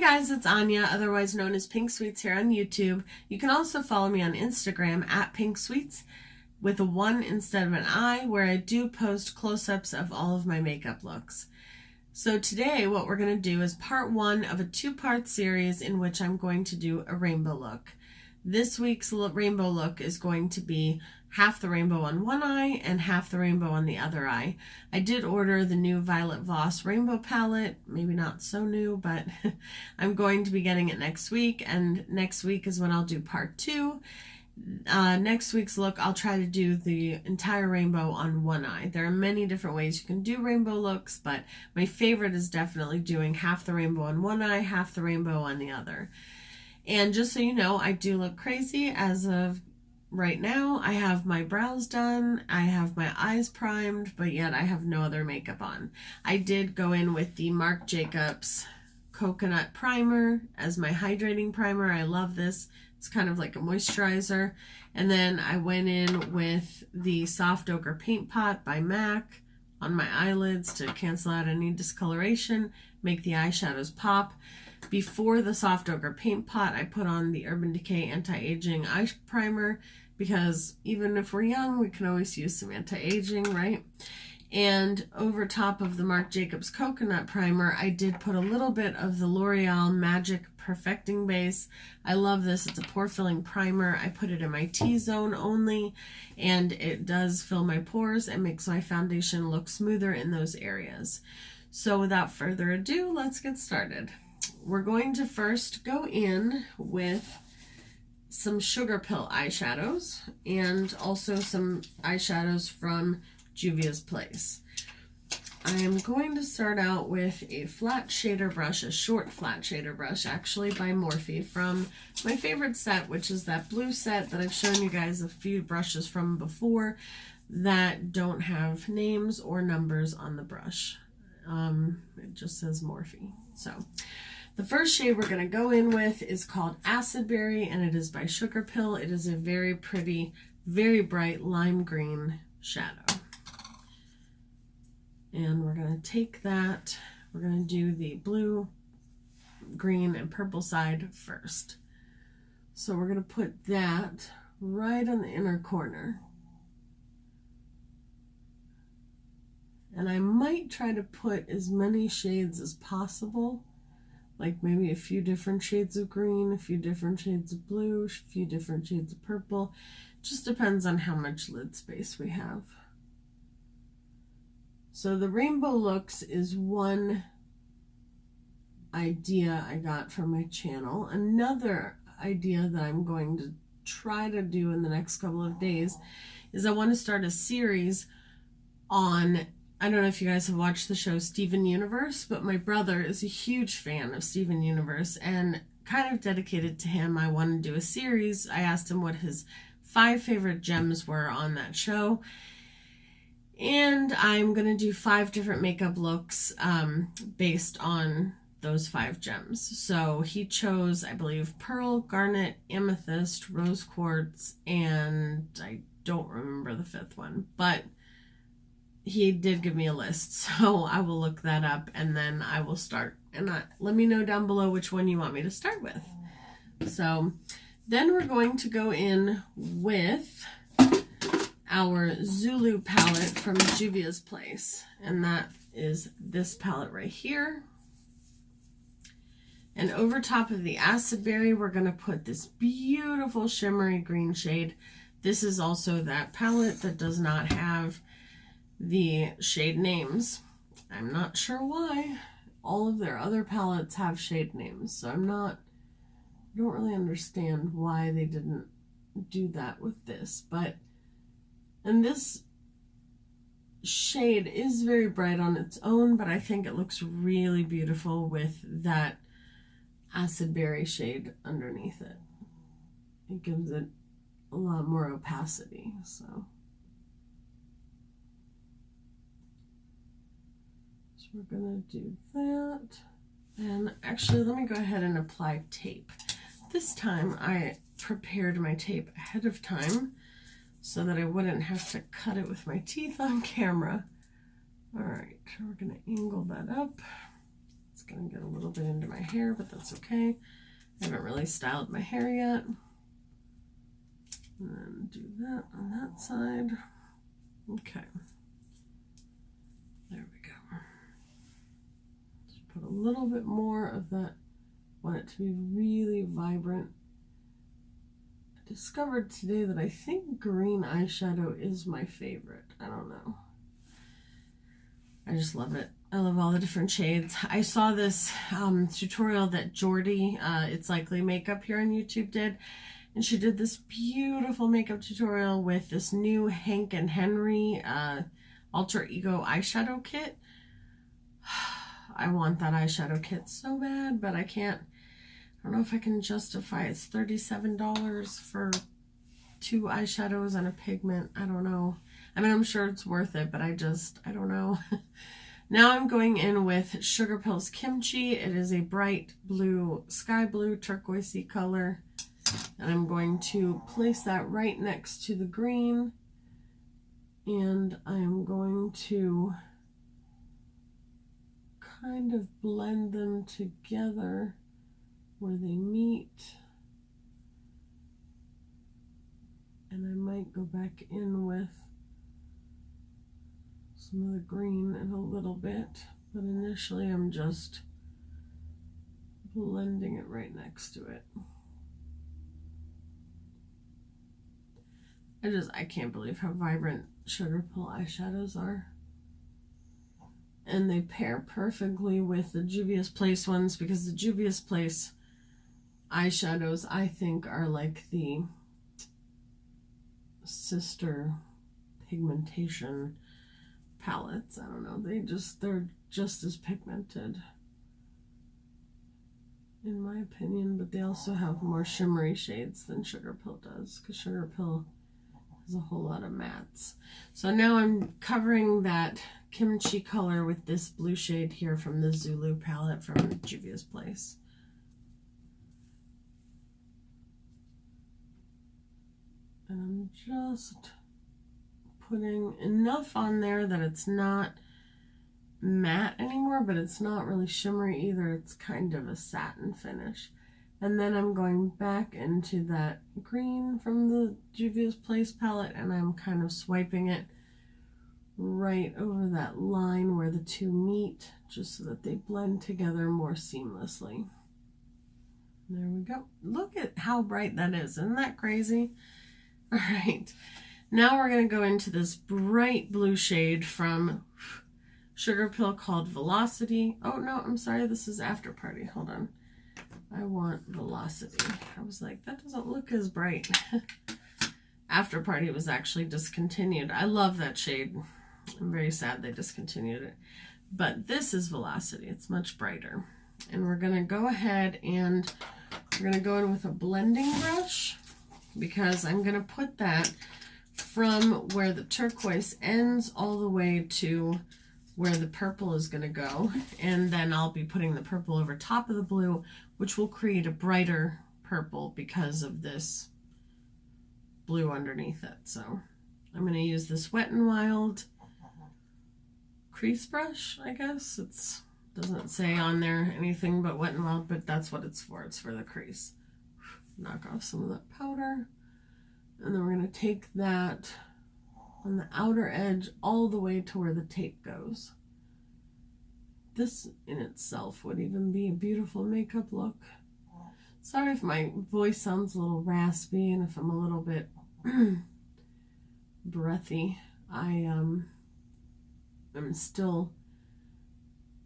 guys, it's Anya, otherwise known as Pink Sweets here on YouTube. You can also follow me on Instagram at Pink Sweets with a 1 instead of an I, where I do post close-ups of all of my makeup looks. So today what we're going to do is part 1 of a 2-part series in which I'm going to do a rainbow look. This week's rainbow look is going to be half the rainbow on one eye and half the rainbow on the other eye. I did order the new Violet Voss rainbow palette, maybe not so new, but I'm going to be getting it next week, and next week is when I'll do part 2. Next week's look, I'll try to do the entire rainbow on one eye. There are many different ways you can do rainbow looks, but my favorite is definitely doing half the rainbow on one eye, half the rainbow on the other. And just so you know, I do look crazy as of right now. I have my brows done, I have my eyes primed, but yet I have no other makeup on. I did go in with the Marc Jacobs coconut primer as my hydrating primer. I love this. It's kind of like a moisturizer. And then I went in with the Soft Ochre Paint Pot by MAC on my eyelids to cancel out any discoloration, make the eyeshadows pop. Before the Soft Ochre Paint Pot, I put on the Urban Decay Anti-Aging Eye Primer, because even if we're young, we can always use some anti-aging, right? And over top of the Marc Jacobs Coconut Primer, I did put a little bit of the L'Oreal Magic Perfecting Base. I love this. It's a pore-filling primer. I put it in my T-zone only, and it does fill my pores and makes my foundation look smoother in those areas. So without further ado, let's get started. We're going to first go in with some SugarPill eyeshadows and also some eyeshadows from Juvia's Place. I am going to start out with a flat shader brush, a short flat shader brush, actually by Morphe, from my favorite set, which is that blue set that I've shown you guys a few brushes from before that don't have names or numbers on the brush. It just says Morphe. So the first shade we're going to go in with is called Acid Berry, and it is by SugarPill. It is a very pretty, very bright lime green shadow. And we're going to take that, we're going to do the blue, green, and purple side first. So we're going to put that right on the inner corner. And I might try to put as many shades as possible, like maybe a few different shades of green, a few different shades of blue, a few different shades of purple. Just depends on how much lid space we have. So the rainbow looks is one idea I got from my channel. Another idea that I'm going to try to do in the next couple of days is I want to start a series on, I don't know if you guys have watched the show Steven Universe, but my brother is a huge fan of Steven Universe, and kind of dedicated to him, I want to do a series. I asked him what his 5 favorite gems were on that show. And I'm going to do 5 different makeup looks based on those 5 gems. So he chose, I believe, pearl, garnet, amethyst, rose quartz, and I don't remember the 5th one. But he did give me a list, so I will look that up and then I will start. And let me know down below which one you want me to start with. So then we're going to go in with our Zulu palette from Juvia's Place, and that is this palette right here. And over top of the Acid Berry, we're going to put this beautiful shimmery green shade. This is also that palette that does not have the shade names. I'm not sure why. All of their other palettes have shade names, so I don't really understand why they didn't do that with this, but and this shade is very bright on its own, but I think it looks really beautiful with that Acid Berry shade underneath it. It gives it a lot more opacity, so we're gonna do that. And actually, let me go ahead and apply tape. This time I prepared my tape ahead of time so that I wouldn't have to cut it with my teeth on camera. All right, we're gonna angle that up. Let's gonna get a little bit into my hair, but that's okay. I haven't really styled my hair yet. And then do that on that side. Okay. There we go. Just put a little bit more of that. Want it to be really vibrant. I discovered today that I think green eyeshadow is my favorite. I don't know. I just love it. I love all the different shades. I saw this tutorial that Jordy, It's Likely Makeup here on YouTube did. And she did this beautiful makeup tutorial with this new Hank and Henry Alter Ego eyeshadow kit. I want that eyeshadow kit so bad, but I can't. I don't know if I can justify it's $37 for 2 eyeshadows and a pigment. I don't know. I mean, I'm sure it's worth it, but I don't know. Now I'm going in with SugarPill's Kimchi. It is a bright blue, sky blue, turquoisey color. And I'm going to place that right next to the green. And I am going to kind of blend them together where they meet. And I might go back in with some of the green in a little bit. But initially I'm just blending it right next to it. I can't believe how vibrant SugarPill eyeshadows are. And they pair perfectly with the Juvia's Place ones, because the Juvia's Place eyeshadows, I think, are like the sister pigmentation palettes. I don't know. They're just as pigmented, in my opinion, but they also have more shimmery shades than SugarPill does, because SugarPill has a whole lot of mattes. So now I'm covering that kimchi color with this blue shade here from the Zulu palette from Juvia's Place. And I'm just putting enough on there that it's not matte anymore, but it's not really shimmery either. It's kind of a satin finish. And then I'm going back into that green from the Juvia's Place palette, and I'm kind of swiping it right over that line where the two meet, just so that they blend together more seamlessly. There we go. Look at how bright that is. Isn't that crazy? All right. Now we're going to go into this bright blue shade from SugarPill called Velocity. Oh, no, I'm sorry. This is After Party. Hold on. I want Velocity. I was like, that doesn't look as bright. After Party was actually discontinued. I love that shade. I'm very sad they discontinued it. But this is Velocity. It's much brighter. And we're going to go ahead and we're going to go in with a blending brush, because I'm going to put that from where the turquoise ends all the way to where the purple is going to go. And then I'll be putting the purple over top of the blue, which will create a brighter purple because of this blue underneath it. So I'm going to use this Wet n Wild crease brush, I guess. It doesn't say on there anything but Wet n Wild, but that's what it's for. It's for the crease. Knock off some of that powder. And then we're going to take that on the outer edge all the way to where the tape goes. This in itself would even be a beautiful makeup look. Sorry if my voice sounds a little raspy and if I'm a little bit breathy. I'm still,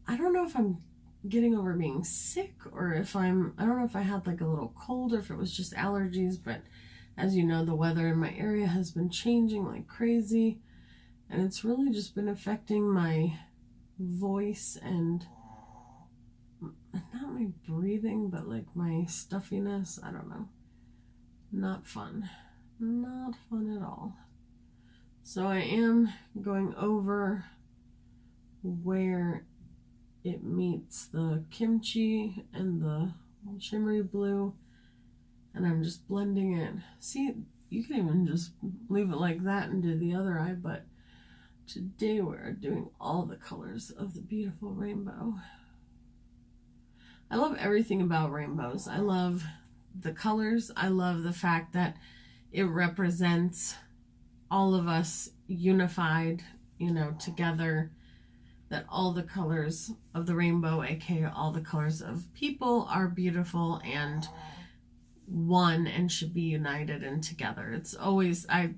I don't know if I'm getting over being sick or if I don't know if I had like a little cold or if it was just allergies, but as you know, the weather in my area has been changing like crazy, and it's really just been affecting my voice and not my breathing, but like my stuffiness. I don't know. Not fun. Not fun at all. So I am going over where it meets the kimchi and the shimmery blue, and I'm just blending it. See, you can even just leave it like that and do the other eye, but today we're doing all the colors of the beautiful rainbow. I love everything about rainbows. I love the colors. I love the fact that it represents all of us unified, you know, together, that all the colors of the rainbow, aka all the colors of people, are beautiful and one and should be united and together. It's always, I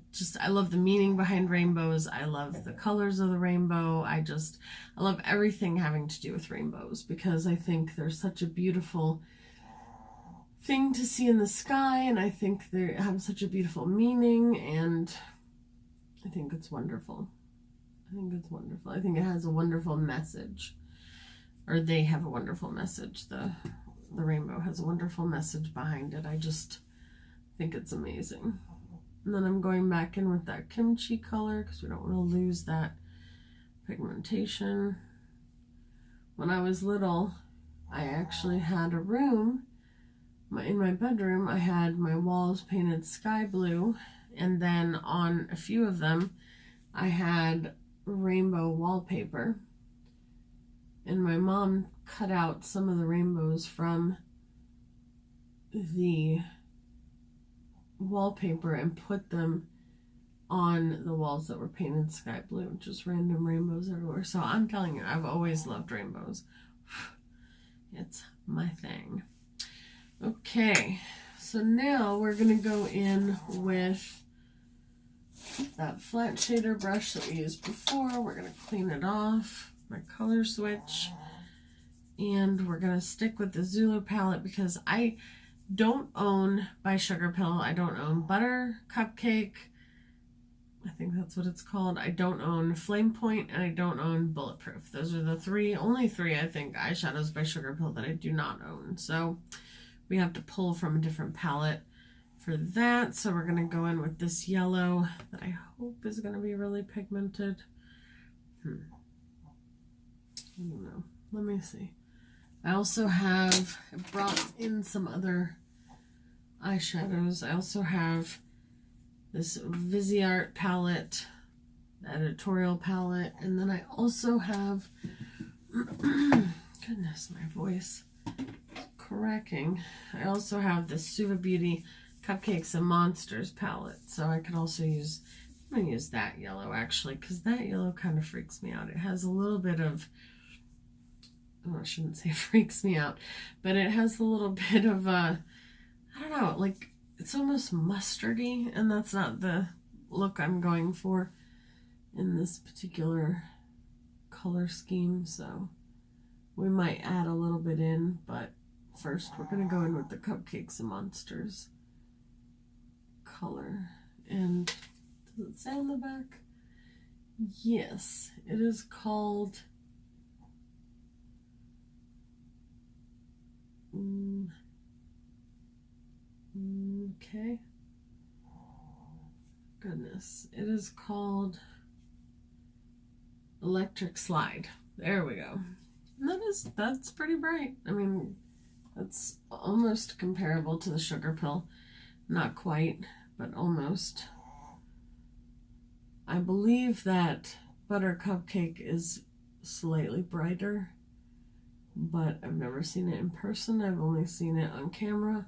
love the meaning behind rainbows. I love the colors of the rainbow. I love everything having to do with rainbows, because I think they're such a beautiful thing to see in the sky, and I think they have such a beautiful meaning, and I think it's wonderful. I think it's wonderful. I think it has a wonderful message, or they have a wonderful message. The rainbow has a wonderful message behind it. I just think it's amazing. And then I'm going back in with that kimchi color because we don't want to lose that pigmentation. When I was little, I actually had a room in my bedroom. I had my walls painted sky blue, and then on a few of them I had rainbow wallpaper, and my mom cut out some of the rainbows from the wallpaper and put them on the walls that were painted sky blue, just random rainbows everywhere. So I'm telling you, I've always loved rainbows. It's my thing. Okay, so now we're gonna go in with that flat shader brush that we used before. We're gonna clean it off, my color switch, and we're gonna stick with the Zulu palette because I don't own by SugarPill. I don't own Butter Cupcake. I think that's what it's called. I don't own Flame Point, and I don't own Bulletproof. Those are the only three, I think, eyeshadows by SugarPill that I do not own. So we have to pull from a different palette for that. So we're going to go in with this yellow that I hope is going to be really pigmented. I don't know. Let me see. I also have brought in some other eyeshadows. I also have this Viseart palette, the editorial palette, and then I also have, goodness, my voice is cracking. I also have the Suva Beauty Cupcakes and Monsters palette, so I could also use, I'm going to use that yellow actually, because that yellow kind of freaks me out. It has a little bit of, oh, I shouldn't say freaks me out, but it has a little bit of I don't know, like, it's almost mustardy, and that's not the look I'm going for in this particular color scheme, so we might add a little bit in, but first we're going to go in with the Cupcakes and Monsters color. And does it say on the back? Yes, it is called okay. Goodness. It is called Electric Slide. There we go. And that's pretty bright. I mean, that's almost comparable to the SugarPill. Not quite, but almost. I believe that Butter Cupcake is slightly brighter, but I've never seen it in person. I've only seen it on camera.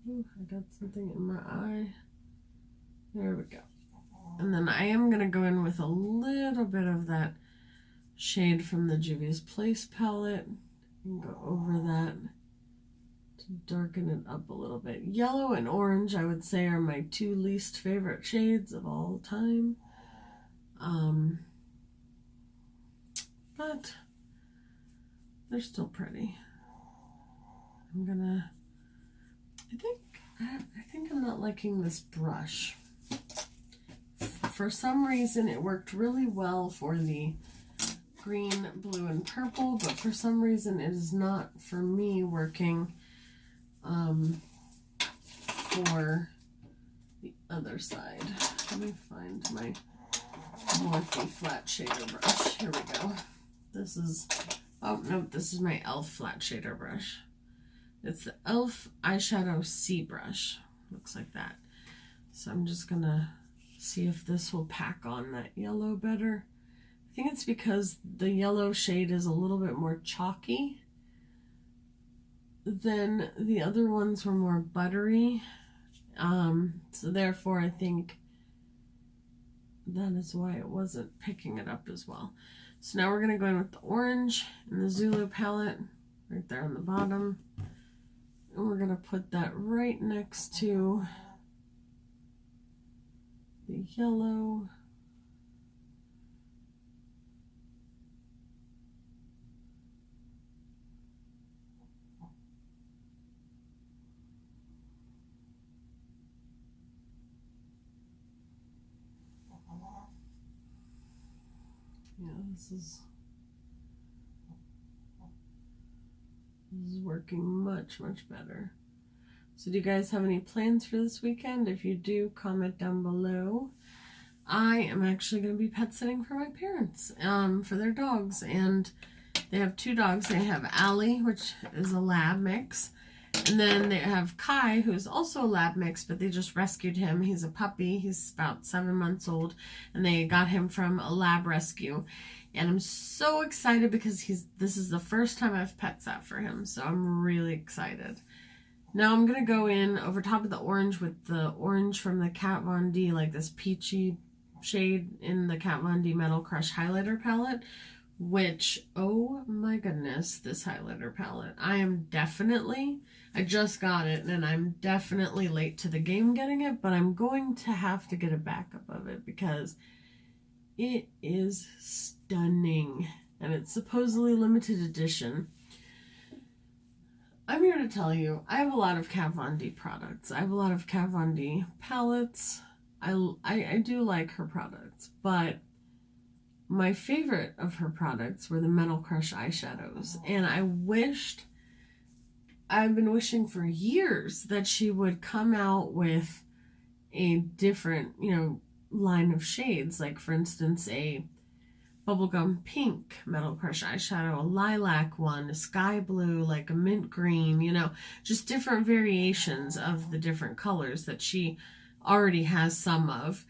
Ooh, I got something in my eye. There we go. And then I am going to go in with a little bit of that shade from the Juvia's Place palette and go over that to darken it up a little bit. Yellow and orange, I would say, are my two least favorite shades of all time. But they're still pretty. I think I'm not liking this brush. For some reason, it worked really well for the green, blue, and purple, but for some reason, it is not for me working for the other side. Let me find my Morphe flat shader brush. Here we go. This is, oh no, this is my e.l.f. flat shader brush. It's the e.l.f. eyeshadow C brush. Looks like that. So I'm just gonna see if this will pack on that yellow better. I I think it's because the yellow shade is a little bit more chalky than the other ones were more buttery. So therefore I think that is why it wasn't picking it up as well. So now we're going to go in with the orange in the Zulu palette right there on the bottom. And we're going to put that right next to the yellow. Yeah, this is working much better. So do you guys have any plans for this weekend? If you do, comment down below. I am actually going to be pet sitting for my parents for their dogs, and they have 2 dogs. They have Allie, which is a lab mix, and then they have Kai, who's also a lab mix, but they just rescued him. He's a puppy. He's about 7 months old, and they got him from a lab rescue. And I'm so excited because this is the first time I've pet sat for him, so I'm really excited. Now I'm going to go in over top of the orange with the orange from the Kat Von D, like this peachy shade in the Kat Von D Metal Crush highlighter palette, which, oh my goodness, this highlighter palette. I just got it, and I'm definitely late to the game getting it, but I'm going to have to get a backup of it because it is stunning, and it's supposedly limited edition. I'm here to tell you, I have a lot of Kat Von D products. I have a lot of Kat Von D palettes. I do like her products, but my favorite of her products were the Metal Crush eyeshadows, and I've been wishing for years that she would come out with a different, line of shades, like for instance a bubblegum pink Metal Crush eyeshadow, a lilac one, a sky blue, like a mint green, just different variations of the different colors that she already has some of,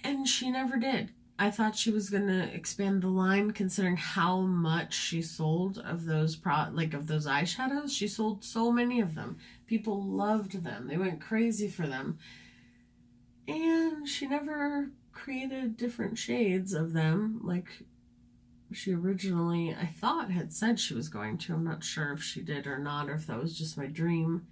and she never did. I thought she was going to expand the line, considering how much she sold of those of those eyeshadows. She sold so many of them. People loved them. They went crazy for them. And she never created different shades of them like she originally, I thought, had said she was going to. I'm not sure if she did or not, or if that was just my dream.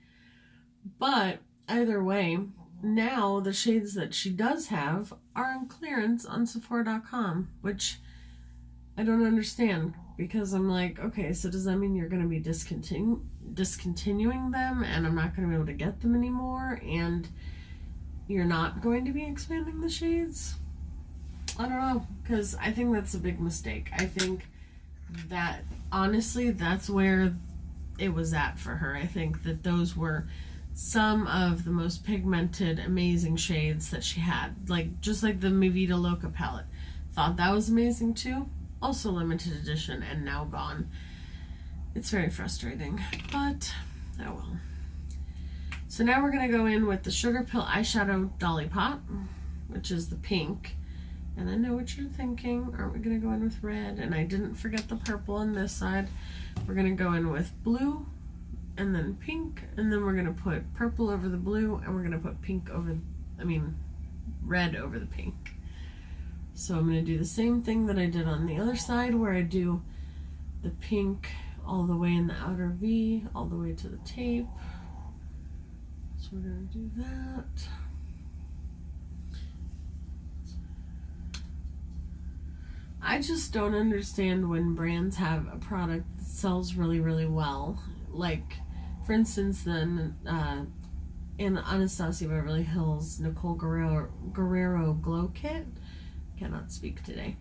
But either way, now the shades that she does have are on clearance on Sephora.com, which I don't understand, because I'm like, okay, so does that mean you're going to be discontinuing them and I'm not going to be able to get them anymore, and you're not going to be expanding the shades? I don't know, because I think that's a big mistake. I think that, honestly, that's where it was at for her. I think that those were some of the most pigmented, amazing shades that she had. Just like the Mi Vida Loca palette. Thought that was amazing too. Also limited edition and now gone. It's very frustrating, but oh well. So now we're going to go in with the SugarPill eyeshadow Dolly Pot, which is the pink. And I know what you're thinking. Aren't we going to go in with red? And I didn't forget the purple on this side. We're going to go in with blue and then pink. And then we're going to put purple over the blue. And we're going to put red over the pink. So I'm going to do the same thing that I did on the other side, where I do the pink all the way in the outer V, all the way to the tape. So we're going to do that. I just don't understand when brands have a product that sells really, really well. Like, for instance, then in Anastasia Beverly Hills Nicole Guerrero Glow Kit. Cannot speak today.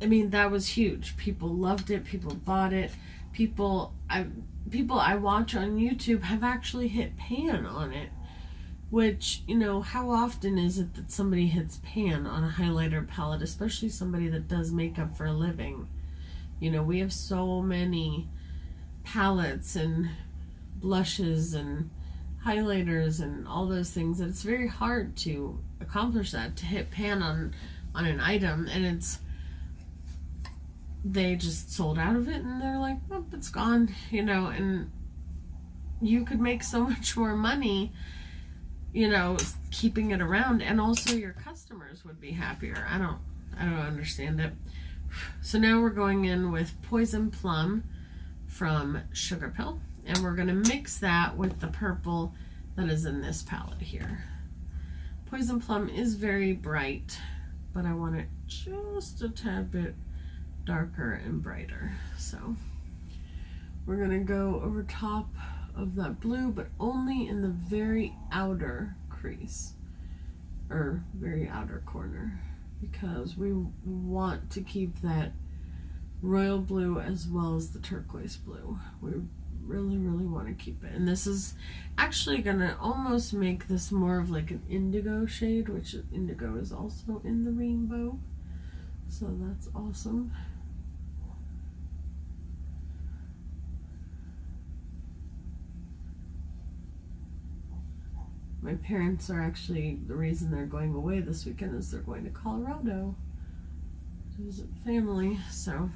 That was huge. People loved it. People bought it. People I watch on YouTube have actually hit pan on it, which, how often is it that somebody hits pan on a highlighter palette, especially somebody that does makeup for a living? We have so many palettes and blushes and highlighters and all those things, that it's very hard to accomplish that, to hit pan on an item, and they just sold out of it, and they're like, oh, it's gone, you know. And you could make so much more money, you know, keeping it around, and also your customers would be happier. I don't understand it. So now we're going in with Poison Plum from SugarPill, and we're going to mix that with the purple that is in this palette here. Poison Plum is very bright, but I want it just a tad bit darker and brighter. So we're going to go over top of that blue, but only in the very outer crease, or very outer corner, because we want to keep that royal blue as well as the turquoise blue. We really want to keep it. And this is actually gonna almost make this more of like an indigo shade, which indigo is also in the rainbow, so that's awesome. My parents are actually, the reason they're going away this weekend is they're going to Colorado to visit family. So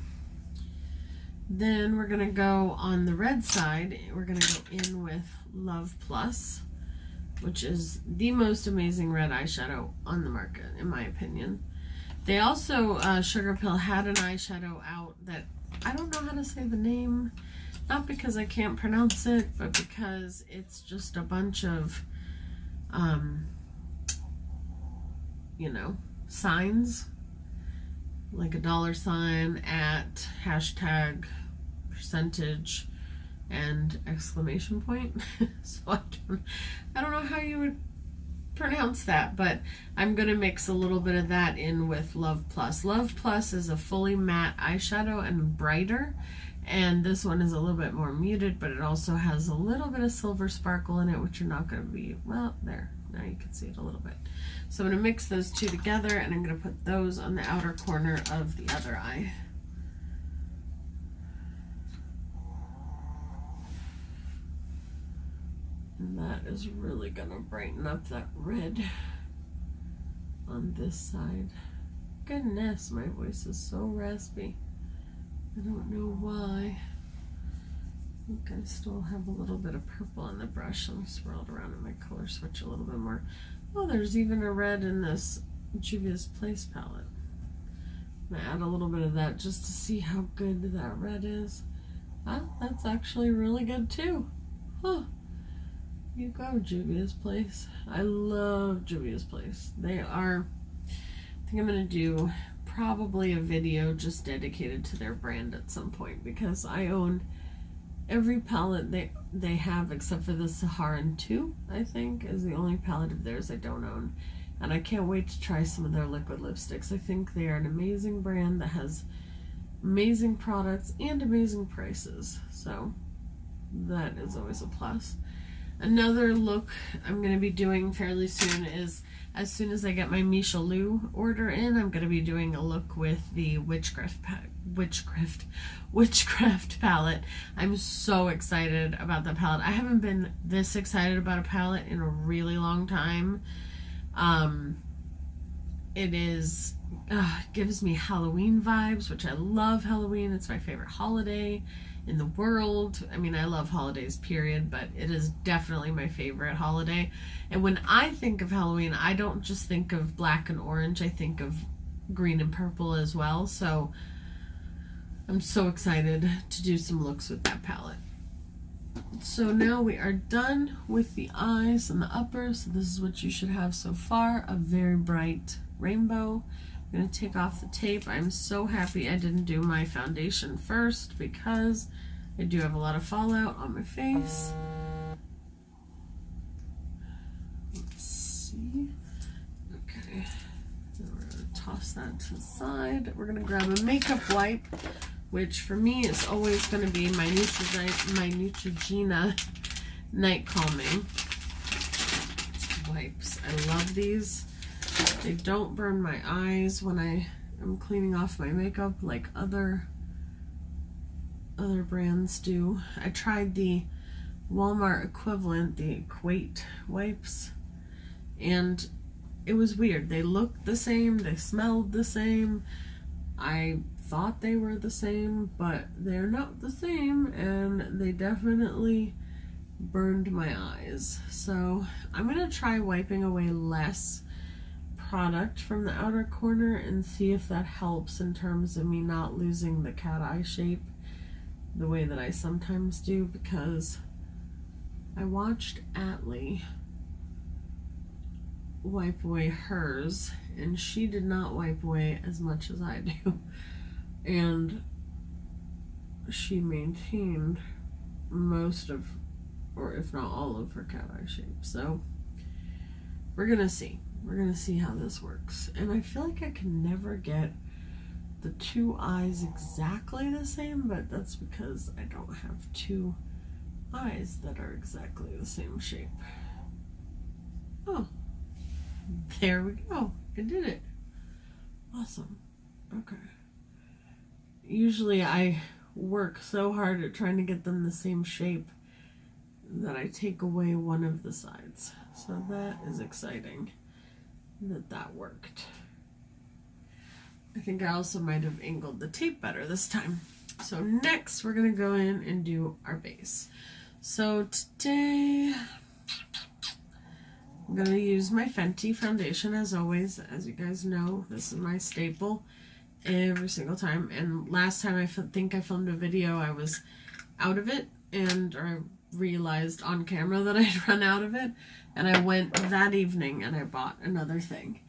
then we're going to go on the red side. We're going to go in with Love Plus, which is the most amazing red eyeshadow on the market, in my opinion. They also, SugarPill had an eyeshadow out that I don't know how to say the name, not because I can't pronounce it, but because it's just a bunch of you know, signs, like a $sign, at, hashtag, percentage, and exclamation point. So I don't know how you would pronounce that, but I'm gonna mix a little bit of that in with Love Plus. Love Plus is a fully matte eyeshadow and brighter, and this one is a little bit more muted, but it also has a little bit of silver sparkle in it, which you're not going to be, well, there, now you can see it a little bit. So I'm going to mix those two together, and I'm going to put those on the outer corner of the other eye. And that is really going to brighten up that red on this side. Goodness, my voice is so raspy. I don't know why. I think I still have a little bit of purple on the brush. Let me swirl it around in my color switch a little bit more. Oh, there's even a red in this Juvia's Place palette. I'm going to add a little bit of that just to see how good that red is. Wow, that's actually really good too. Huh. You go, Juvia's Place. I love Juvia's Place. They are, I think I'm going to do probably a video just dedicated to their brand at some point, because I own every palette they have except for the Saharan 2, I think, is the only palette of theirs I don't own. And I can't wait to try some of their liquid lipsticks. I think they are an amazing brand that has amazing products and amazing prices. So that is always a plus. Another look I'm going to be doing fairly soon is, as soon as I get my Michelou order in, I'm going to be doing a look with the Witchcraft palette. I'm so excited about that palette. I haven't been this excited about a palette in a really long time. It is, gives me Halloween vibes, which I love Halloween. It's my favorite holiday in the world. I mean, I love holidays, period, but it is definitely my favorite holiday. And when I think of Halloween, I don't just think of black and orange, I think of green and purple as well. So I'm so excited to do some looks with that palette. So now we are done with the eyes and the upper. So this is what you should have so far, a very bright rainbow. I'm going to take off the tape. I'm so happy I didn't do my foundation first, because I do have a lot of fallout on my face. Let's see. Okay. Then we're going to toss that to the side. We're going to grab a makeup wipe, which for me is always going to be my Neutrogena Night Calming wipes. I love these. They don't burn my eyes when I am cleaning off my makeup like other brands do. I tried the Walmart equivalent, the Equate wipes, and it was weird. They looked the same, they smelled the same. I thought they were the same, but they're not the same, and they definitely burned my eyes. So I'm gonna try wiping away less product from the outer corner and see if that helps in terms of me not losing the cat eye shape the way that I sometimes do, because I watched Atlee wipe away hers and she did not wipe away as much as I do, and she maintained most of, or if not all of, her cat eye shape. So we're gonna see how this works. And I feel like I can never get the two eyes exactly the same, but that's because I don't have two eyes that are exactly the same shape. Oh, there we go. I did it. Awesome. Okay. Usually I work so hard at trying to get them the same shape that I take away one of the sides. So that is exciting that worked. I think I also might have angled the tape better this time. So next we're going to go in and do our base. So today I'm going to use my Fenty foundation as always. As you guys know, this is my staple every single time. And last time I think I filmed a video, I was out of it, and I realized on camera that I'd run out of it, and I went that evening and I bought another thing.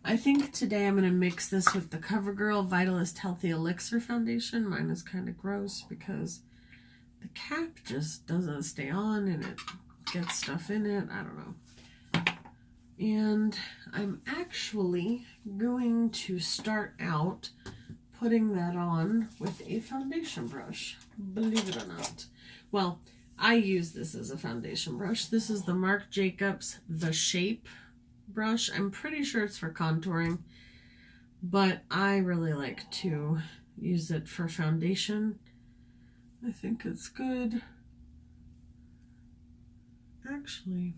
I think today I'm going to mix this with the CoverGirl Vitalist Healthy Elixir foundation. Mine is kind of gross because the cap just doesn't stay on and it gets stuff in it. I don't know. And I'm actually going to start out putting that on with a foundation brush, believe it or not. Well, I use this as a foundation brush. This is the Marc Jacobs The Shape brush. I'm pretty sure it's for contouring, but I really like to use it for foundation. I think it's good. Actually,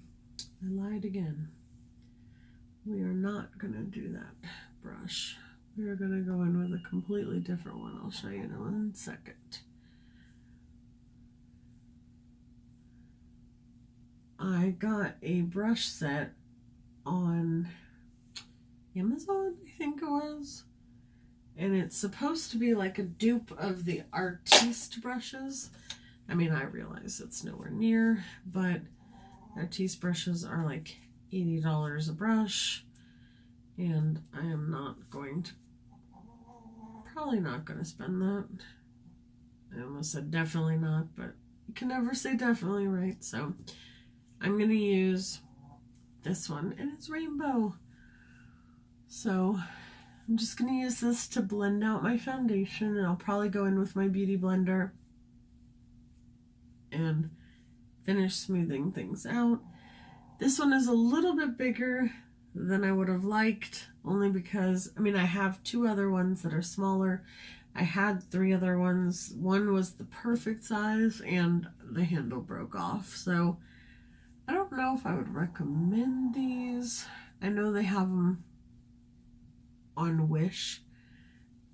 I lied again. We are not going to do that brush. We are going to go in with a completely different one. I'll show you in 1 second. I got a brush set on Amazon, I think it was. And it's supposed to be like a dupe of the Artiste brushes. I mean, I realize it's nowhere near, but Artiste brushes are like $80 a brush. And I am not going to, probably not going to spend that. I almost said definitely not, but you can never say definitely, right? So I'm going to use this one, and it's rainbow. So I'm just going to use this to blend out my foundation, and I'll probably go in with my beauty blender and finish smoothing things out. This one is a little bit bigger than I would have liked, only because, I mean, I have 2 other ones that are smaller. I had 3 other ones. One was the perfect size, and the handle broke off. So I don't know if I would recommend these. I know they have them on Wish,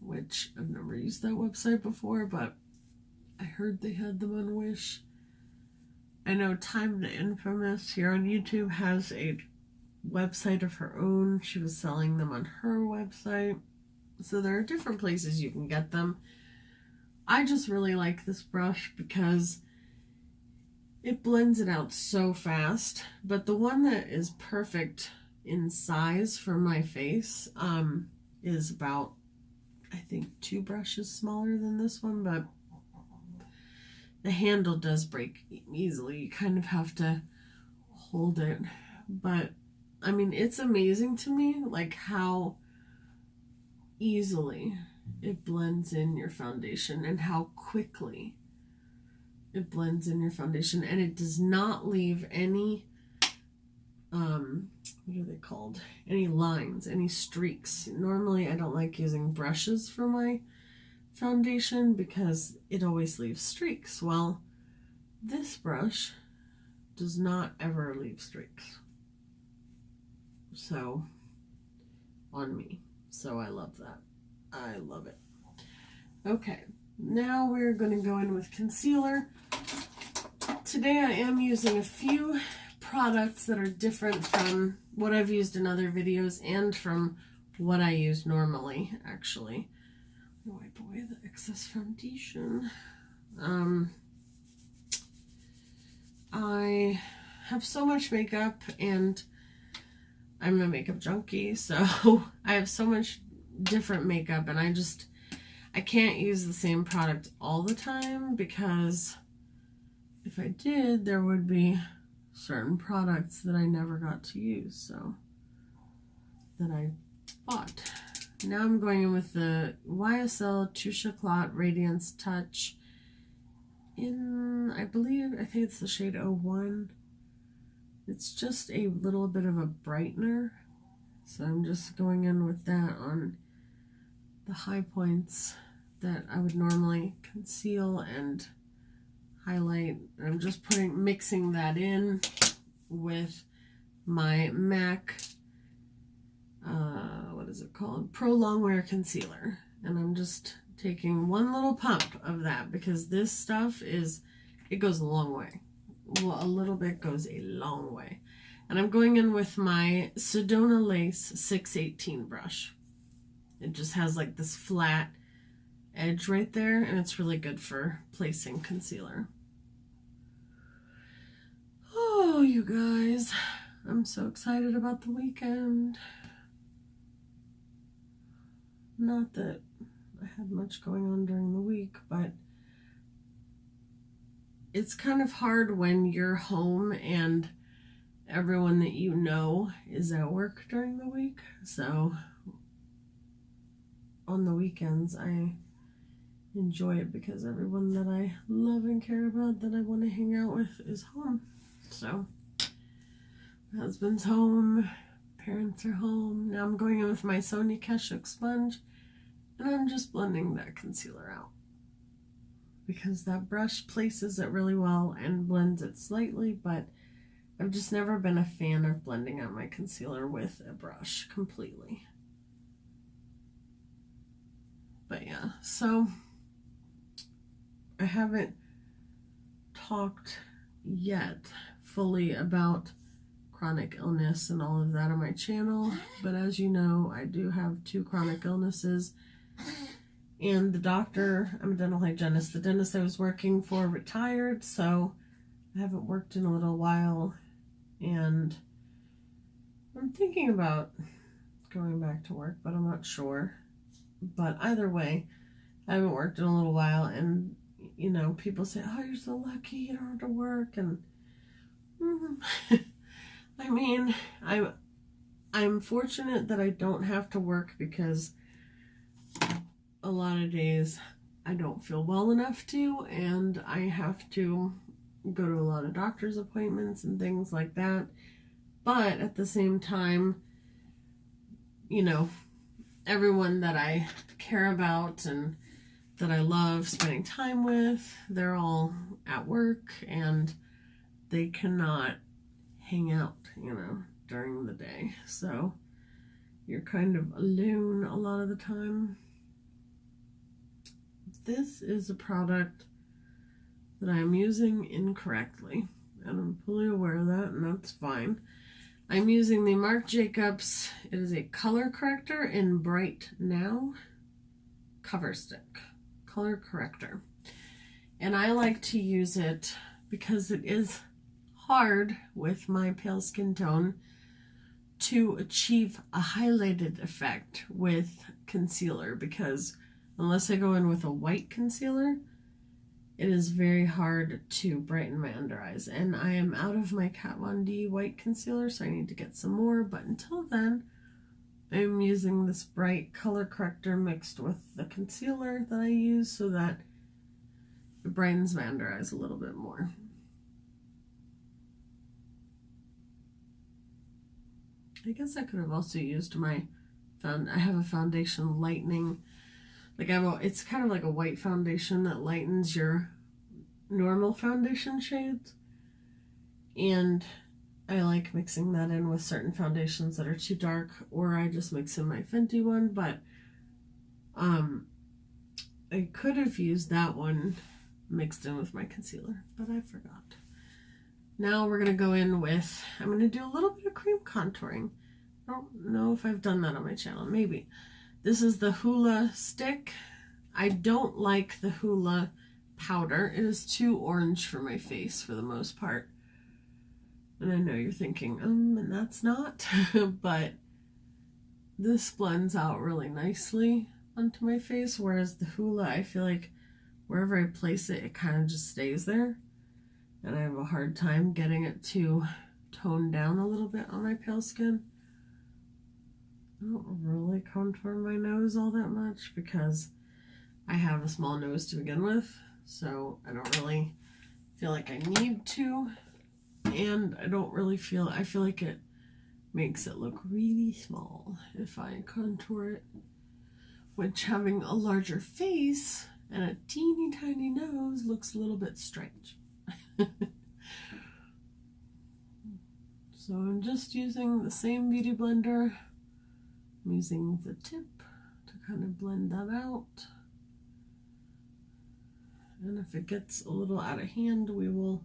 which I've never used that website before, but I heard they had them on Wish. I know Time to Infamous here on YouTube has a website of her own. She was selling them on her website. So there are different places you can get them. I just really like this brush because it blends it out so fast. But the one that is perfect in size for my face is about, I think, 2 brushes smaller than this one, but the handle does break easily. You kind of have to hold it. But I mean, it's amazing to me like how easily it blends in your foundation and how quickly it blends in your foundation, and it does not leave any what are they called? Any lines, any streaks. Normally I don't like using brushes for my foundation because it always leaves streaks. Well, this brush does not ever leave streaks. So, on me. So I love that. I love it. Okay, now we're going to go in with concealer. Today I am using a few products that are different from what I've used in other videos and from what I use normally, actually. I'm going to wipe away the excess foundation. I have so much makeup, and I'm a makeup junkie, so I have so much different makeup, and I can't use the same product all the time, because if I did, there would be certain products that I never got to use, so that I bought. Now I'm going in with the YSL Touche Éclat Radiance Touch in, I think it's the shade 01. It's just a little bit of a brightener, so I'm just going in with that on the high points that I would normally conceal and highlight. I'm just mixing that in with my MAC, what is it called? Pro Longwear Concealer. And I'm just taking one little pump of that, because this stuff it goes a long way. Well, a little bit goes a long way. And I'm going in with my Sedona Lace 618 brush. It just has like this flat edge right there, and it's really good for placing concealer. Oh, you guys, I'm so excited about the weekend. Not that I had much going on during the week, but it's kind of hard when you're home and everyone that you know is at work during the week. So on the weekends, I enjoy it because everyone that I love and care about, that I want to hang out with, is home. So my husband's home, parents are home. Now I'm going in with my Sonia Kashuk sponge, and I'm just blending that concealer out, because that brush places it really well and blends it slightly, but I've just never been a fan of blending out my concealer with a brush completely. But yeah, so I haven't talked yet fully about chronic illness and all of that on my channel, but as you know, I do have 2 chronic illnesses, and the doctor, I'm a dental hygienist, the dentist I was working for retired, so I haven't worked in a little while, and I'm thinking about going back to work, but I'm not sure. But either way, I haven't worked in a little while, and you know, people say, oh, you're so lucky, you don't have to work, and I mean, I'm fortunate that I don't have to work, because a lot of days I don't feel well enough to, and I have to go to a lot of doctor's appointments and things like that. But at the same time, you know, everyone that I care about and that I love spending time with, they're all at work, and they cannot hang out, you know, during the day. So you're kind of alone a lot of the time. This is a product that I'm using incorrectly, and I'm fully aware of that, and that's fine. I'm using the Marc Jacobs, it is a color corrector in Bright Now cover stick, color corrector. And I like to use it because it is hard with my pale skin tone to achieve a highlighted effect with concealer, because unless I go in with a white concealer, it is very hard to brighten my under eyes. And I am out of my Kat Von D white concealer, so I need to get some more. But until then, I'm using this bright color corrector mixed with the concealer that I use, so that it brightens my under eyes a little bit more. I guess I could have also used I have a foundation lightening. It's kind of like a white foundation that lightens your normal foundation shades. And I like mixing that in with certain foundations that are too dark, or I just mix in my Fenty one, but I could have used that one mixed in with my concealer, but I forgot. Now we're going to go in with, I'm going to do a little bit of cream contouring. I don't know if I've done that on my channel, maybe. This is the Hoola stick. I don't like the Hoola powder. It is too orange for my face for the most part. And I know you're thinking, and that's not, but this blends out really nicely onto my face, whereas the Hoola, I feel like wherever I place it, it kind of just stays there. And I have a hard time getting it to tone down a little bit on my pale skin. I don't really contour my nose all that much because I have a small nose to begin with, so I don't really feel like I need to. And I don't really feel, I feel like it makes it look really small if I contour it, which having a larger face and a teeny tiny nose looks a little bit strange. So I'm just using the same beauty blender. I'm using the tip to kind of blend that out. And if it gets a little out of hand, we will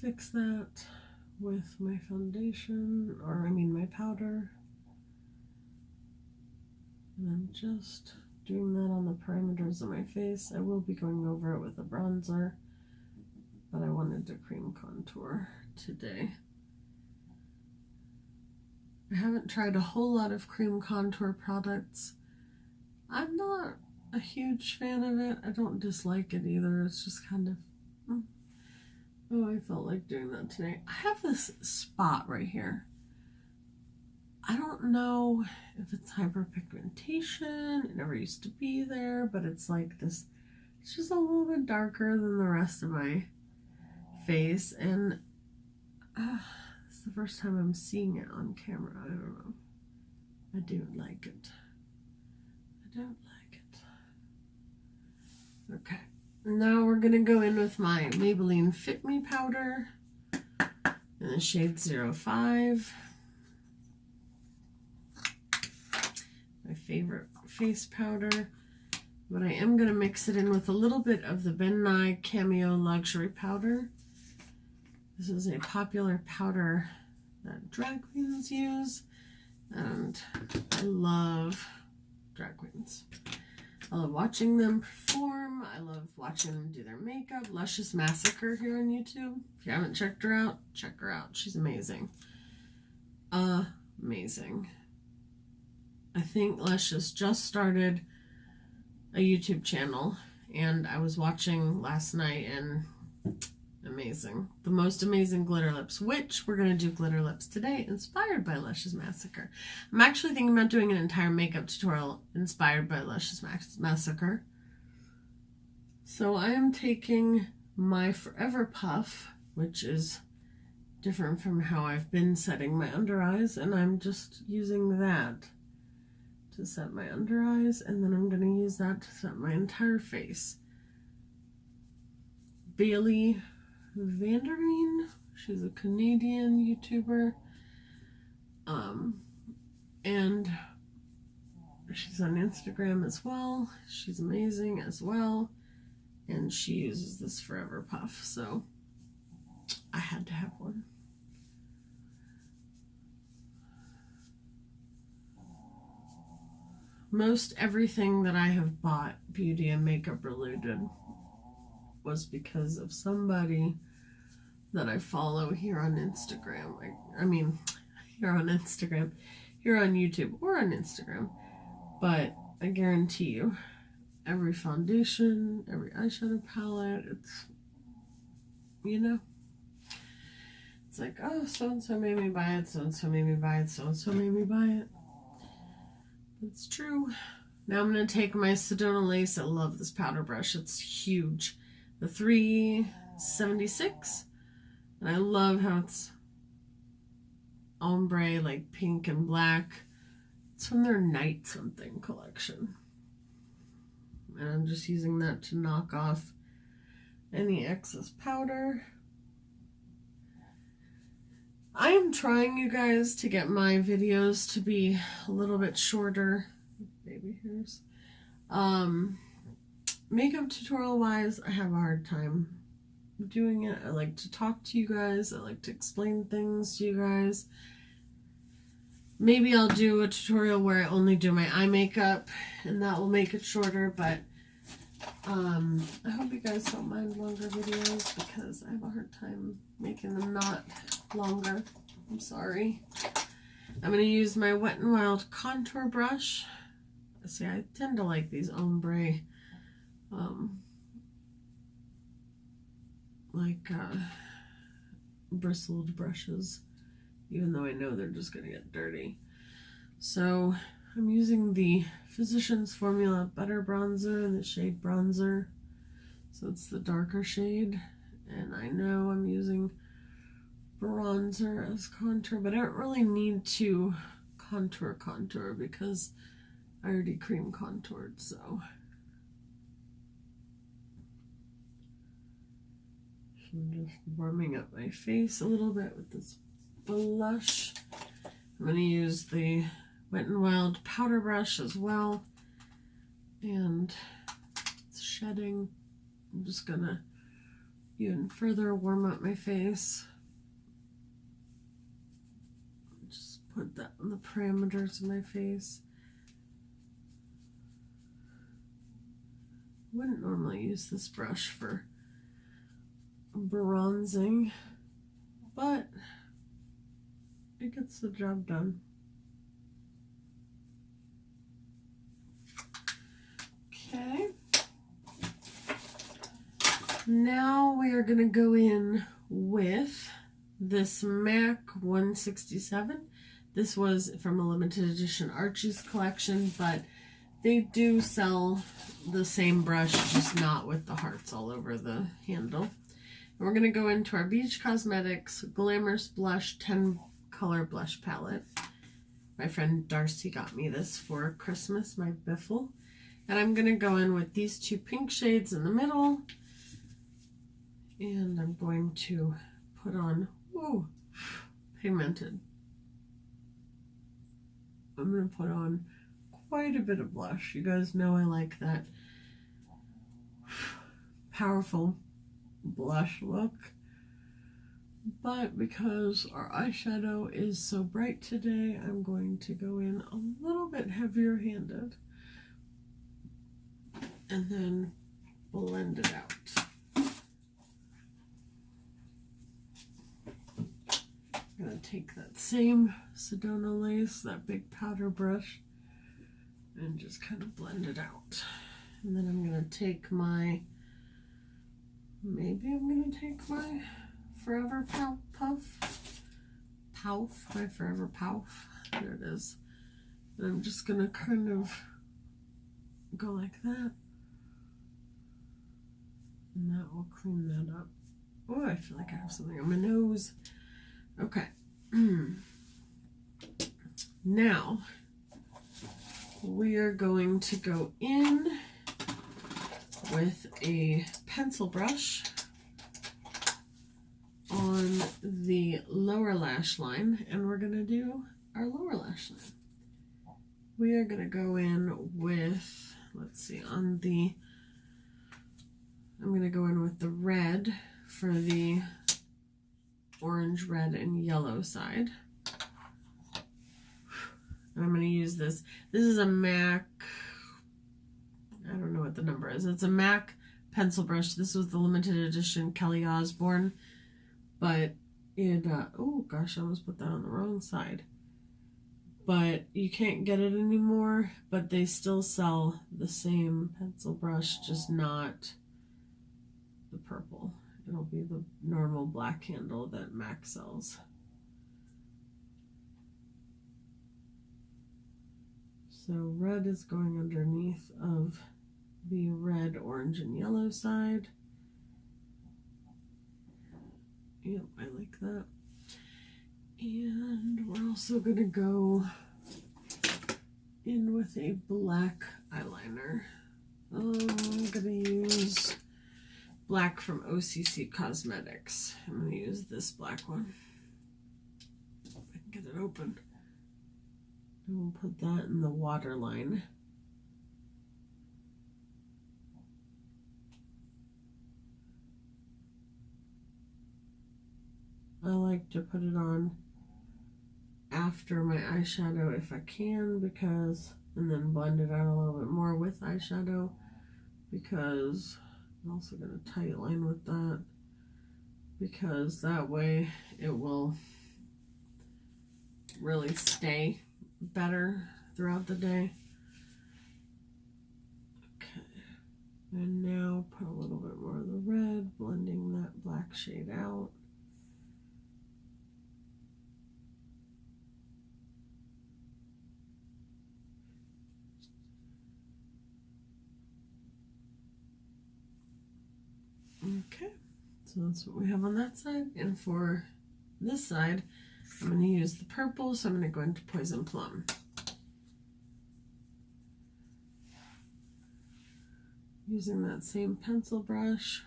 fix that with my foundation, or I mean my powder. And I'm just doing that on the perimeters of my face. I will be going over it with a bronzer, but I wanted to cream contour today. I haven't tried a whole lot of cream contour products. I'm not a huge fan of it. I don't dislike it either. It's just kind of, oh, I felt like doing that today. I have this spot right here. I don't know if it's hyperpigmentation. It never used to be there, but it's like this, it's just a little bit darker than the rest of my face. And it's the first time I'm seeing it on camera. I don't know. I don't like it. I don't like it. Okay. Now we're going to go in with my Maybelline Fit Me powder in the shade 05. My favorite face powder. But I am going to mix it in with a little bit of the Ben Nye Cameo Luxury Powder. This is a popular powder that drag queens use, and I love drag queens. I love watching them perform. I love watching them do their makeup. Luscious Massacre here on YouTube. If you haven't checked her out, check her out. She's amazing. Amazing. I think Luscious just started a YouTube channel, and I was watching last night, and amazing. The most amazing glitter lips, which we're going to do glitter lips today, inspired by Luscious Massacre. I'm actually thinking about doing an entire makeup tutorial inspired by Luscious Massacre. So I am taking my Forever Puff, which is different from how I've been setting my under eyes, and I'm just using that to set my under eyes, and then I'm going to use that to set my entire face. Bailey Vanderveen, she's a Canadian YouTuber, and she's on Instagram as well. She's amazing as well, and she uses this Forever Puff, so I had to have one. Most everything that I have bought beauty and makeup related was because of somebody that I follow here on Instagram. I mean, here on Instagram, here on YouTube, or on Instagram. But I guarantee you, every foundation, every eyeshadow palette, it's, you know, it's like, oh, so-and-so made me buy it, so-and-so made me buy it, so-and-so made me buy it. It's true. Now I'm going to take my Sedona Lace. I love this powder brush. It's huge. The 376. And I love how it's ombre, like pink and black. It's from their Night Something collection. And I'm just using that to knock off any excess powder. I am trying, you guys, to get my videos to be a little bit shorter. Baby hairs. Makeup tutorial wise, I have a hard time doing it. I like to talk to you guys. I like to explain things to you guys. Maybe I'll do a tutorial where I only do my eye makeup and that will make it shorter, but I hope you guys don't mind longer videos because I have a hard time making them not longer. I'm sorry. I'm going to use my Wet n Wild contour brush. See, I tend to like these ombre bristled brushes, even though I know they're just going to get dirty. So I'm using the Physicians Formula Butter Bronzer in the shade Bronzer. So it's the darker shade. And I know I'm using bronzer as contour, but I don't really need to contour because I already cream contoured, so. I'm just warming up my face a little bit with this blush. I'm going to use the Wet n Wild powder brush as well. And it's shedding. I'm just going to even further warm up my face. Just put that on the parameters of my face. I wouldn't normally use this brush for bronzing, but it gets the job done. Okay. Now we are going to go in with this MAC 167. This was from a limited edition Archie's collection, but they do sell the same brush, just not with the hearts all over the handle. And we're going to go into our Beach Cosmetics Glamorous Blush 10 color blush palette. My friend Darcy got me this for Christmas, my biffle. And I'm going to go in with these two pink shades in the middle. And I'm going to put on, ooh, pigmented. I'm going to put on quite a bit of blush. You guys know I like that powerful blush look. But because our eyeshadow is so bright today, I'm going to go in a little bit heavier handed. And then blend it out. I'm going to take that same Sedona lace, that big powder brush, and just kind of blend it out. And then I'm going to take my, maybe I'm going to take my Forever Pouf, my Forever Pouf, there it is. And I'm just going to kind of go like that. And that will clean that up. Oh, I feel like I have something on my nose. Okay. Now, we are going to go in with a pencil brush on the lower lash line, and we're going to do our lower lash line. We are going to go in with, let's see, on the, I'm going to go in with the red for the orange, red, and yellow side. And I'm going to use this. This is a MAC, I don't know what the number is. It's a MAC pencil brush. This was the limited edition Kelly Osbourne. But it, oh gosh, I almost put that on the wrong side. But you can't get it anymore. But they still sell the same pencil brush, just not the purple. It'll be the normal black handle that MAC sells. So red is going underneath of the red, orange, and yellow side. Yep, I like that. And we're also going to go in with a black eyeliner. I'm going to use black from OCC Cosmetics. I'm going to use this black one. it open. And we'll put that in the waterline. I like to put it on after my eyeshadow if I can, because, and then blend it out a little bit more with eyeshadow, because I'm also going to tight line with that, because that way it will really stay better throughout the day. Okay, and now put a little bit more of the red, blending that black shade out. Okay, so that's what we have on that side. And for this side, I'm going to use the purple, so I'm going to go into Poison Plum. Using that same pencil brush.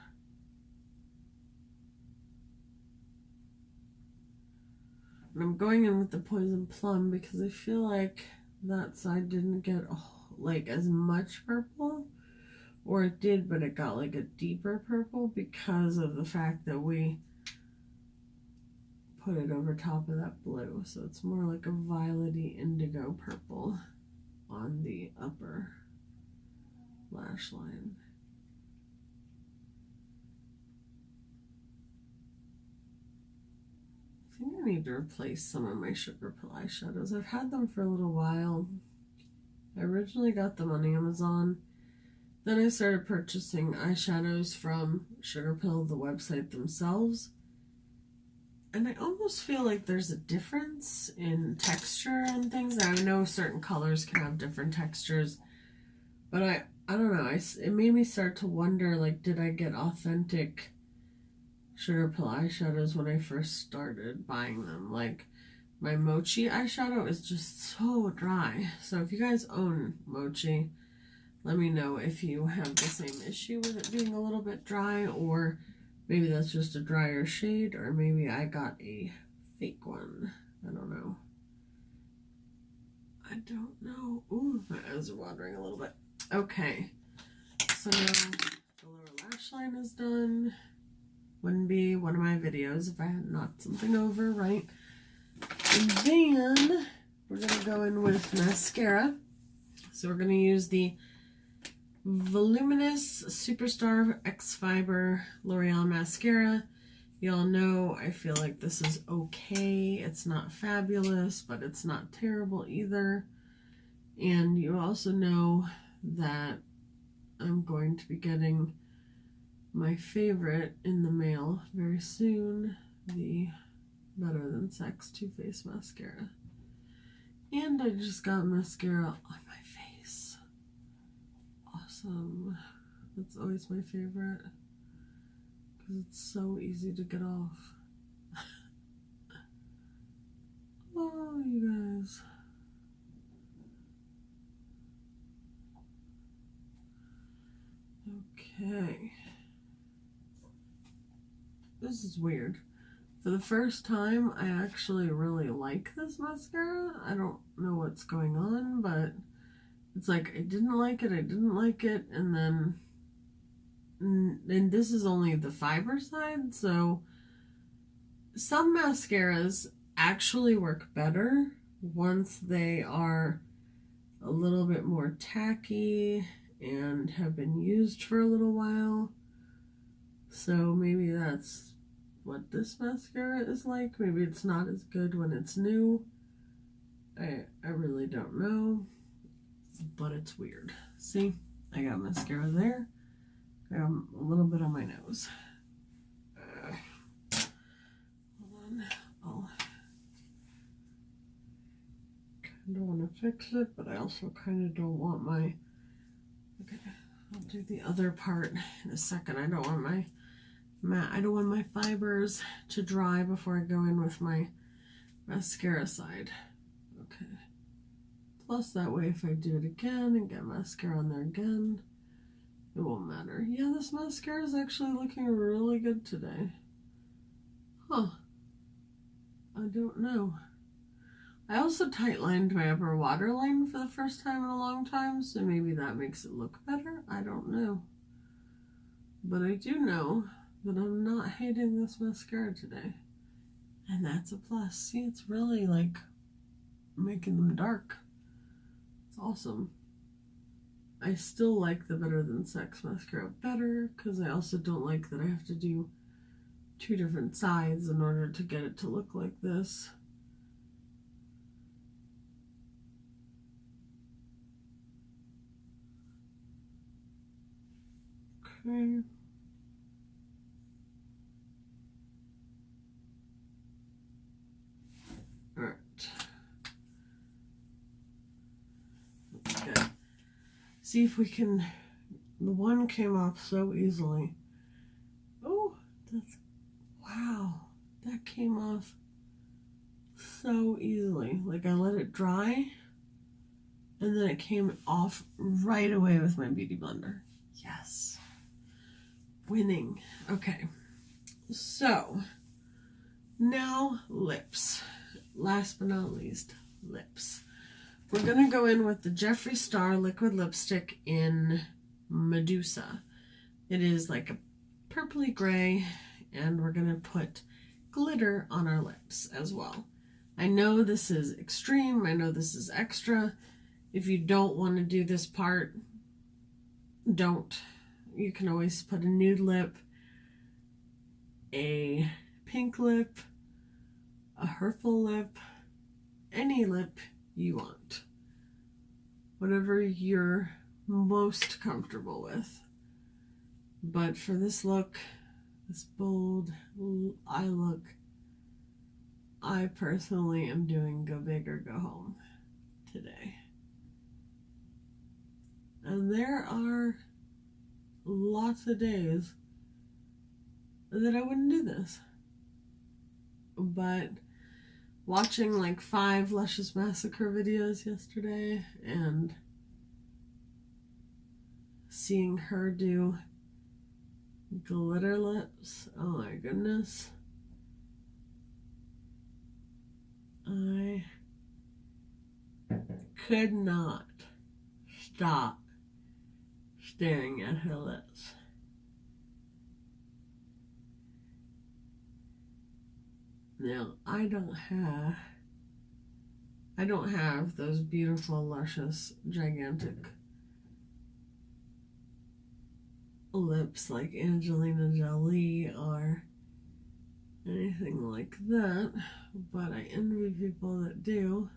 And I'm going in with the Poison Plum because I feel like that side didn't get like as much purple. Or it did, but it got like a deeper purple because of the fact that we put it over top of that blue. So it's more like a violety indigo purple on the upper lash line. I think I need to replace some of my SugarPill eyeshadows. I've had them for a little while. I originally got them on Amazon. Then I started purchasing eyeshadows from SugarPill, the website themselves. And I almost feel like there's a difference in texture and things. I know certain colors can have different textures. But I don't know. It made me start to wonder, like, did I get authentic SugarPill eyeshadows when I first started buying them? Like, my Mochi eyeshadow is just so dry. So if you guys own Mochi, let me know if you have the same issue with it being a little bit dry, or maybe that's just a drier shade, or maybe I got a fake one. I don't know. I don't know. Ooh, my eyes are watering a little bit. Okay, so now the lower lash line is done. Wouldn't be one of my videos if I had knocked something over, right? And then we're going to go in with mascara. So we're going to use the Voluminous Superstar X Fiber L'Oreal Mascara. Y'all know I feel like this is okay. It's not fabulous, but it's not terrible either. And you also know that I'm going to be getting my favorite in the mail very soon, the Better Than Sex Too Faced Mascara. And I just got mascara on my face. Awesome. That's always my favorite because it's so easy to get off. Oh, you guys. Okay. This is weird. For the first time, I actually really like this mascara. I don't know what's going on, but it's like I didn't like it, and then and this is only the fiber side, so some mascaras actually work better once they are a little bit more tacky and have been used for a little while. So maybe that's what this mascara is like. Maybe it's not as good when it's new. I really don't know, but it's weird. See, I got mascara there. I got a little bit on my nose. Hold on. I'll kind of want to fix it, but I also kind of don't want my... Okay, I'll do the other part in a second. I don't want my fibers to dry before I go in with my mascara side. Okay. Plus that way if I do it again and get mascara on there again, it won't matter. Yeah, this mascara is actually looking really good today. Huh. I don't know. I also tight-lined my upper waterline for the first time in a long time, so maybe that makes it look better. I don't know. But I do know that I'm not hating this mascara today. And that's a plus. See, it's really like making them dark. It's awesome. I still like the Better Than Sex mascara better because I also don't like that I have to do 2 different sides in order to get it to look like this. Okay. Alright. Okay. See if we can. The one came off so easily. Oh, that's. Wow. That came off so easily. Like I let it dry and then it came off right away with my beauty blender. Yes. Winning. Okay. So now lips. Last but not least, lips. We're going to go in with the Jeffree Star liquid lipstick in Medusa. It is like a purpley gray, and we're going to put glitter on our lips as well. I know this is extreme. I know this is extra. If you don't want to do this part, don't. You can always put a nude lip, a pink lip, a hurtful lip, any lip you want. Whatever you're most comfortable with. But for this look, this bold eye look, I personally am doing Go Big or Go Home today. And there are lots of days that I wouldn't do this. But watching like 5 Luscious Massacre videos yesterday and seeing her do glitter lips, oh my goodness. I could not stop staring at her lips. Now, I don't have those beautiful, luscious, gigantic lips like Angelina Jolie or anything like that, but I envy people that do.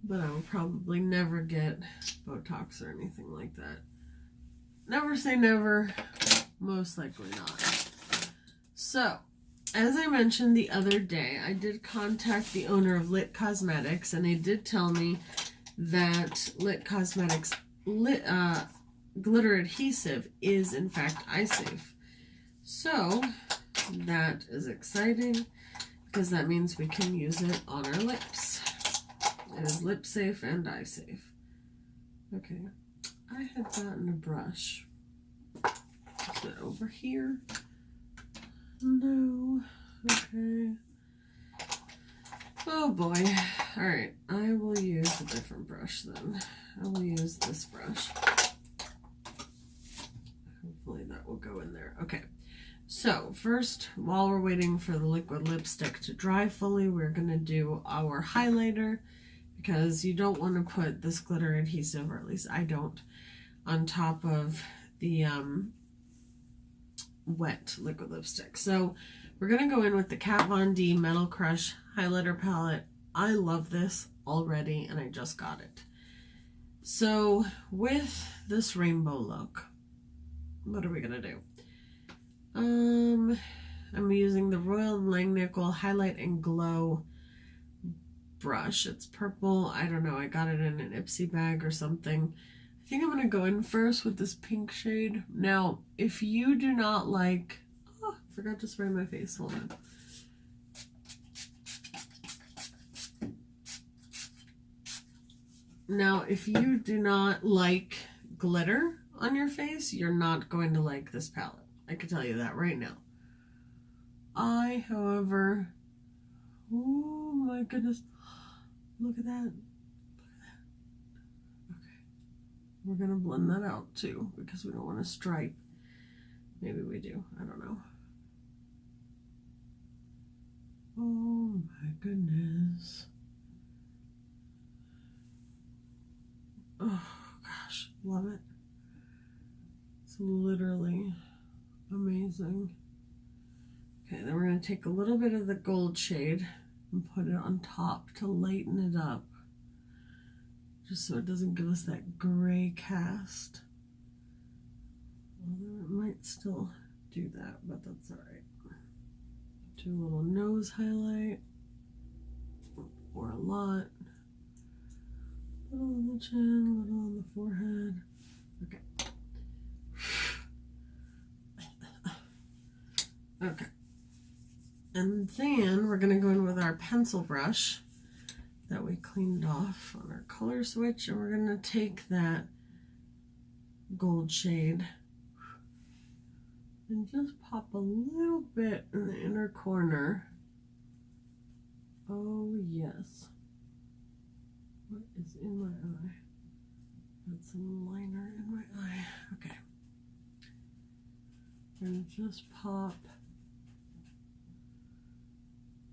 But I will probably never get Botox or anything like that. Never say never, most likely not. So, as I mentioned the other day, I did contact the owner of Lit Cosmetics, and they did tell me that Lit Cosmetics glitter adhesive is in fact eye safe. So, that is exciting because that means we can use it on our lips. It is lip safe and eye safe. Okay, I had gotten a brush. Is it over here? No. Okay. Oh boy. Alright, I will use a different brush then. I will use this brush. Hopefully that will go in there. Okay. So first, while we're waiting for the liquid lipstick to dry fully, we're going to do our highlighter. Because you don't want to put this glitter adhesive, or at least I don't, on top of the wet liquid lipstick. So we're going to go in with the Kat Von D Metal Crush highlighter palette. I love this already, and I just got it. So with this rainbow look, what are we going to do? I'm using the Royal Langnickel Highlight and Glow brush. It's purple. I don't know. I got it in an Ipsy bag or something. I think I'm going to go in first with this pink shade. Now, if you do not like... Oh, I forgot to spray my face. Hold on. Now, if you do not like glitter on your face, you're not going to like this palette. I can tell you that right now. I, however, oh my goodness, look at that. Okay, we're gonna blend that out too because we don't want to stripe. Maybe we do, I don't know. Oh my goodness. Oh gosh, love it. It's literally amazing. Okay, then we're going to take a little bit of the gold shade and put it on top to lighten it up. Just so it doesn't give us that gray cast. Although it might still do that, but that's alright. Do a little nose highlight. Or a lot. A little on the chin, a little on the forehead. Okay. Okay. And then we're going to go in with our pencil brush that we cleaned off on our color switch, and we're going to take that gold shade and just pop a little bit in the inner corner. Oh yes. What is in my eye? Got some liner in my eye. Okay. And just pop.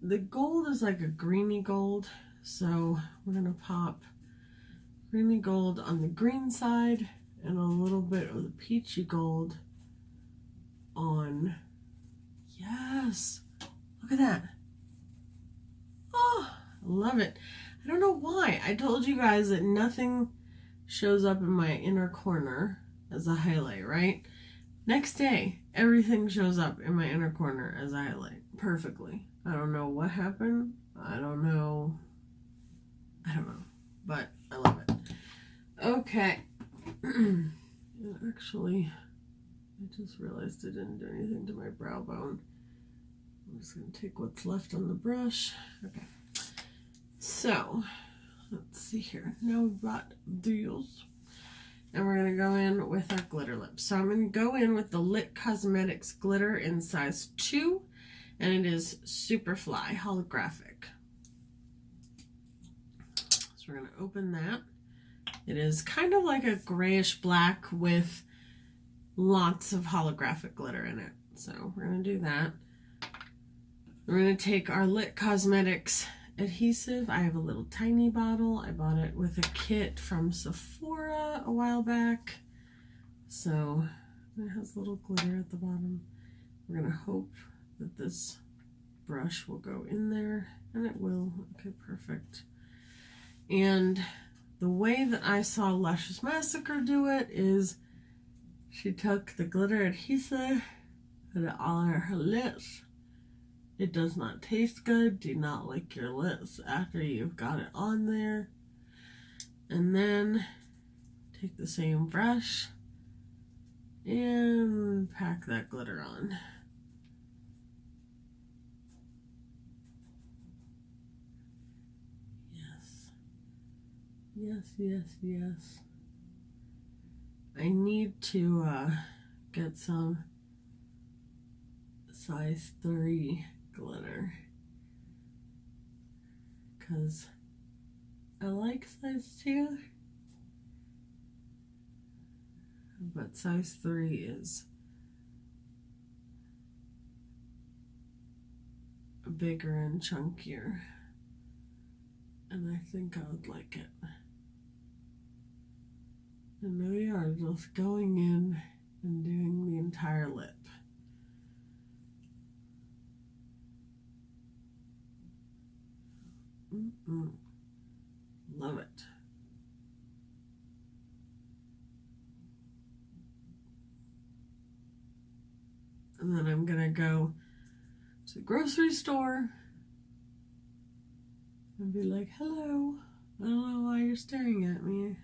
The gold is like a greeny gold, so we're gonna pop greeny gold on the green side and a little bit of the peachy gold on. Yes, look at that. Oh, I love it. I don't know why. I told you guys that nothing shows up in my inner corner as a highlight, right? Next day, everything shows up in my inner corner as a highlight perfectly. I don't know what happened. I don't know, but I love it. Okay. And actually, I just realized I didn't do anything to my brow bone. I'm just going to take what's left on the brush. Okay. So, let's see here. Now we've got these. And we're going to go in with our glitter lips. So I'm going to go in with the Lit Cosmetics glitter in size 2. And it is Superfly holographic. So we're going to open that. It is kind of like a grayish black with lots of holographic glitter in it. So we're going to do that. We're going to take our Lit Cosmetics adhesive. I have a little tiny bottle. I bought it with a kit from Sephora a while back. So it has a little glitter at the bottom. We're going to hope that this brush will go in there, and it will. Okay, perfect. And the way that I saw Luscious Massacre do it is she took the glitter adhesive, put it all on her lips. It does not taste good. Do not lick your lips after you've got it on there. And then take the same brush and pack that glitter on. Yes, yes, yes. I need to get some size 3 glitter because I like size 2, but size 3 is bigger and chunkier, and I think I would like it. And there we are, just going in and doing the entire lip. Love it. And then I'm gonna go to the grocery store and be like, hello, I don't know why you're staring at me.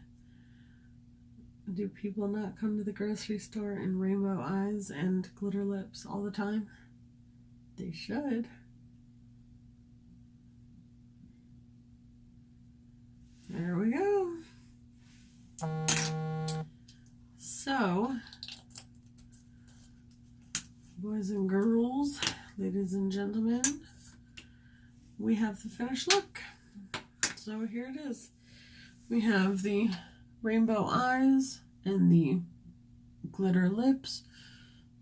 Do people not come to the grocery store in rainbow eyes and glitter lips all the time? They should. There we go. So, have the finished look. So here it is. We have the rainbow eyes and the glitter lips.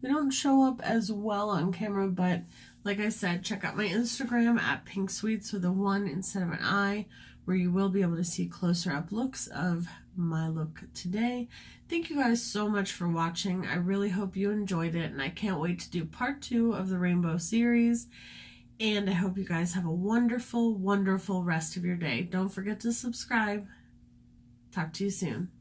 They don't show up as well on camera, but like I said, check out my Instagram at Pink Sweets with a 1 instead of an I, where you will be able to see closer up looks of my look today. Thank you guys so much for watching. I really hope you enjoyed it, and I can't wait to do part 2 of the rainbow series. And I hope you guys have a wonderful, wonderful rest of your day. Don't forget to subscribe. Talk to you soon.